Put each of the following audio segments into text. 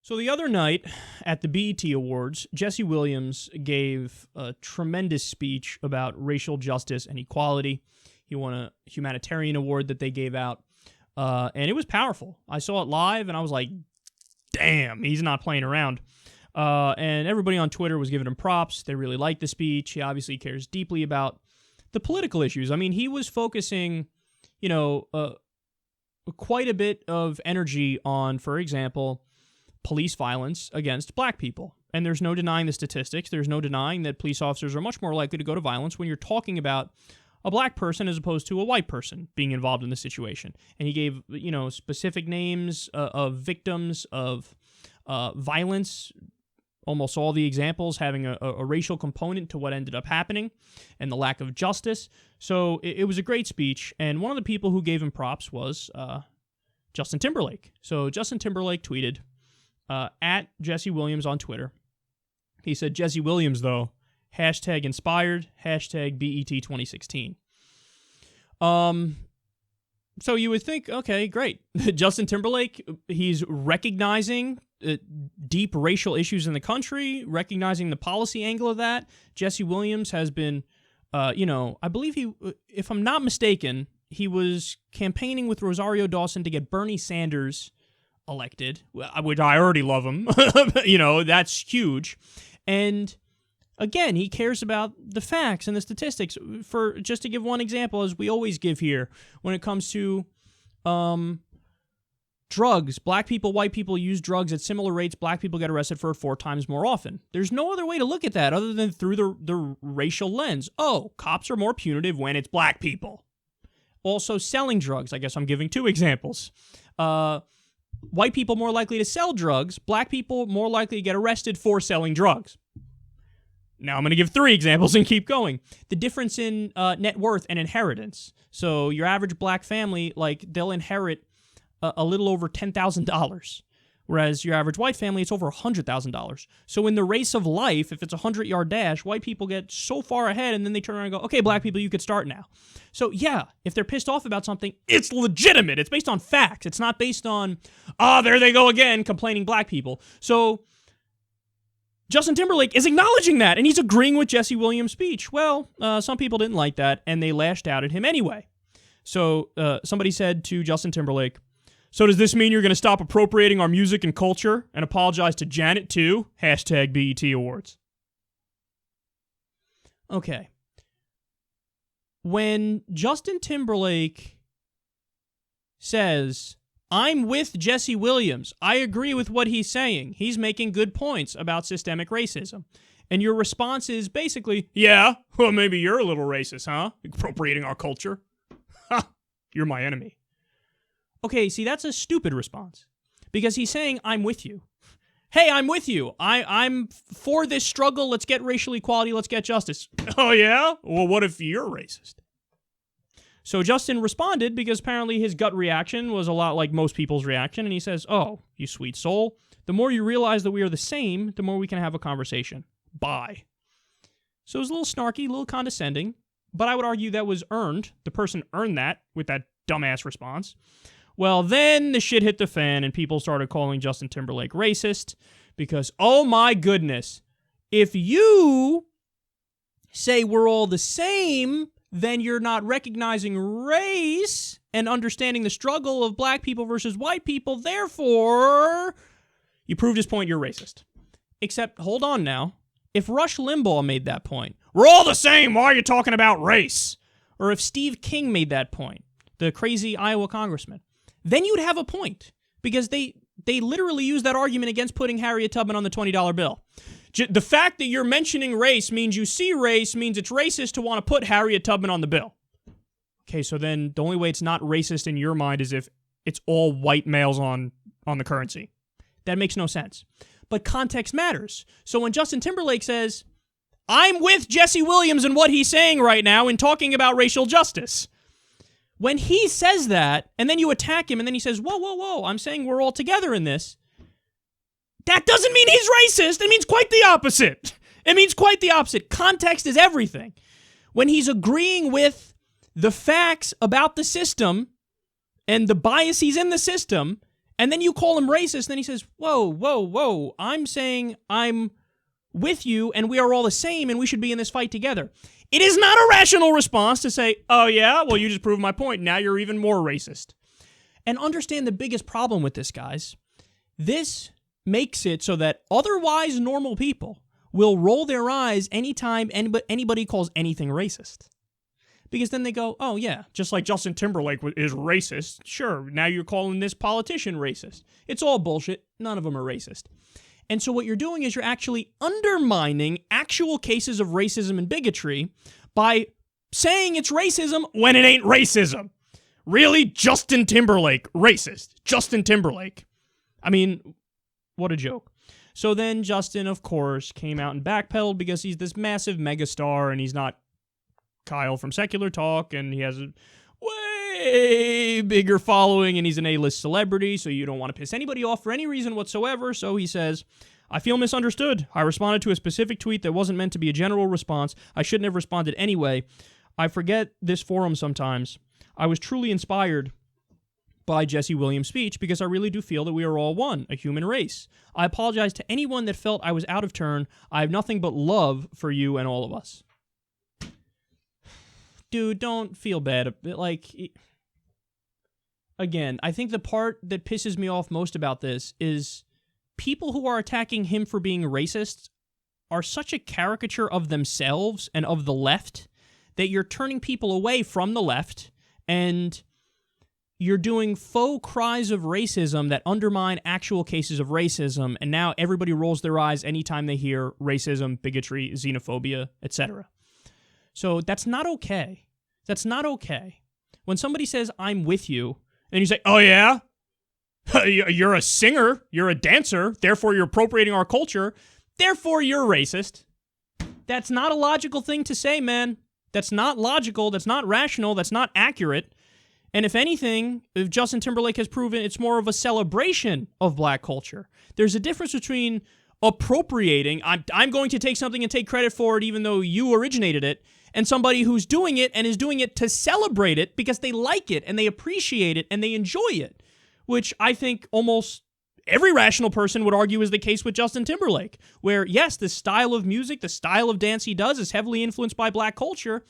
So the other night at the BET Awards, Jesse Williams gave a tremendous speech about racial justice and equality. He won a Humanitarian Award that they gave out, and it was powerful. I saw it live, and I was like, damn, he's not playing around. And everybody on Twitter was giving him props. They really liked the speech. He obviously cares deeply about the political issues. I mean, he was focusing, quite a bit of energy on, for example, police violence against black people. And there's no denying the statistics. There's no denying that police officers are much more likely to go to violence when you're talking about a black person as opposed to a white person being involved in the situation. And he gave, specific names of victims of violence, almost all the examples having a racial component to what ended up happening and the lack of justice. So it was a great speech. And one of the people who gave him props was Justin Timberlake. So Justin Timberlake tweeted, at Jesse Williams on Twitter. He said, Jesse Williams, though, #inspired, #BET 2016. So you would think, okay, great. Justin Timberlake, he's recognizing deep racial issues in the country, recognizing the policy angle of that. Jesse Williams has been, I believe if I'm not mistaken, he was campaigning with Rosario Dawson to get Bernie Sanders elected, which I already love him. That's huge. And again, he cares about the facts and the statistics. For just to give one example, as we always give here, when it comes to drugs, black people, white people use drugs at similar rates. Black people get arrested for it 4 times more often. There's no other way to look at that other than through the racial lens. Oh, cops are more punitive when it's black people. Also, selling drugs. I guess I'm giving 2 examples. White people more likely to sell drugs. Black people more likely to get arrested for selling drugs. Now I'm going to give 3 examples and keep going. The difference in net worth and inheritance. So your average black family, they'll inherit a little over $10,000. Whereas your average white family, it's over $100,000. So in the race of life, if it's a 100-yard dash, white people get so far ahead, and then they turn around and go, okay, black people, you could start now. So yeah, if they're pissed off about something, it's legitimate. It's based on facts. It's not based on, there they go again, complaining black people. So Justin Timberlake is acknowledging that, and he's agreeing with Jesse Williams' speech. Well, some people didn't like that, and they lashed out at him anyway. So somebody said to Justin Timberlake, so does this mean you're going to stop appropriating our music and culture and apologize to Janet too? #BET Awards. Okay. When Justin Timberlake says, I'm with Jesse Williams, I agree with what he's saying. He's making good points about systemic racism. And your response is basically, yeah, well, maybe you're a little racist, huh? Appropriating our culture. Ha! You're my enemy. Okay, see, that's a stupid response. Because he's saying, I'm with you. Hey, I'm with you. I'm for this struggle. Let's get racial equality. Let's get justice. Oh, yeah? Well, what if you're racist? So Justin responded because apparently his gut reaction was a lot like most people's reaction. And he says, oh, you sweet soul. The more you realize that we are the same, the more we can have a conversation. Bye. So it was a little snarky, a little condescending. But I would argue that was earned. The person earned that with that dumbass response. Well, then the shit hit the fan and people started calling Justin Timberlake racist because, oh my goodness, if you say we're all the same, then you're not recognizing race and understanding the struggle of black people versus white people. Therefore, you proved his point, you're racist. Except, hold on now, if Rush Limbaugh made that point, we're all the same, why are you talking about race? Or if Steve King made that point, the crazy Iowa congressman, then you'd have a point, because they literally use that argument against putting Harriet Tubman on the $20 bill. The fact that you're mentioning race means you see race, means it's racist to want to put Harriet Tubman on the bill. Okay, so then the only way it's not racist in your mind is if it's all white males on the currency. That makes no sense. But context matters. So when Justin Timberlake says, I'm with Jesse Williams and what he's saying right now in talking about racial justice, when he says that, and then you attack him, and then he says, whoa, I'm saying we're all together in this, that doesn't mean he's racist. It means quite the opposite. It means quite the opposite. Context is everything. When he's agreeing with the facts about the system and the biases in the system, And then you call him racist, and then he says, whoa, whoa, whoa, I'm saying I'm with you, and we are all the same, and we should be in this fight together. It is not a rational response to say, oh yeah, well you just proved my point, now you're even more racist. And understand the biggest problem with this, guys. This makes it so that otherwise normal people will roll their eyes anytime anybody calls anything racist. Because then they go, oh yeah, just like Justin Timberlake is racist, sure, now you're calling this politician racist. It's all bullshit. None of them are racist. And so what you're doing is you're actually undermining actual cases of racism and bigotry by saying it's racism when it ain't racism. Really? Justin Timberlake, racist. Justin Timberlake. I mean, what a joke. So then Justin, of course, came out and backpedaled because he's this massive megastar and he's not Kyle from SecularTalk, and he has a way bigger following, and he's an A-list celebrity, so you don't want to piss anybody off for any reason whatsoever. So he says, I feel misunderstood. I responded to a specific tweet that wasn't meant to be a general response. I shouldn't have responded anyway. I forget this forum sometimes. I was truly inspired by Jesse Williams' speech because I really do feel that we are all one, a human race. I apologize to anyone that felt I was out of turn. I have nothing but love for you and all of us. Dude, don't feel bad. Like, again, I think the part that pisses me off most about this is people who are attacking him for being racist are such a caricature of themselves and of the left that you're turning people away from the left and you're doing faux cries of racism that undermine actual cases of racism, and now everybody rolls their eyes anytime they hear racism, bigotry, xenophobia, etc. So that's not okay. That's not okay. When somebody says, I'm with you, and you say, oh yeah? You're a singer, you're a dancer, therefore you're appropriating our culture, therefore you're racist. That's not a logical thing to say, man. That's not logical, that's not rational, that's not accurate. And if anything, if Justin Timberlake has proven it's more of a celebration of black culture. There's a difference between appropriating, I'm going to take something and take credit for it even though you originated it, and somebody who's doing it and is doing it to celebrate it because they like it and they appreciate it and they enjoy it, which I think almost every rational person would argue is the case with Justin Timberlake, where yes, the style of music, the style of dance he does is heavily influenced by black culture,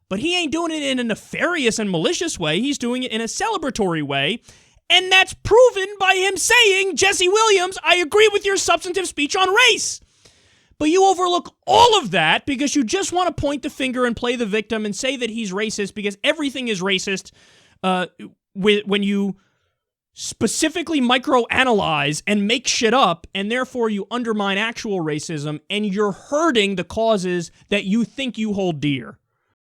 but he ain't doing it in a nefarious and malicious way. He's doing it in a celebratory way, and that's proven by him saying, Jesse Williams, I agree with your substantive speech on race. But you overlook all of that because you just want to point the finger and play the victim and say that he's racist because everything is racist when you specifically microanalyze and make shit up, and therefore you undermine actual racism, and you're hurting the causes that you think you hold dear.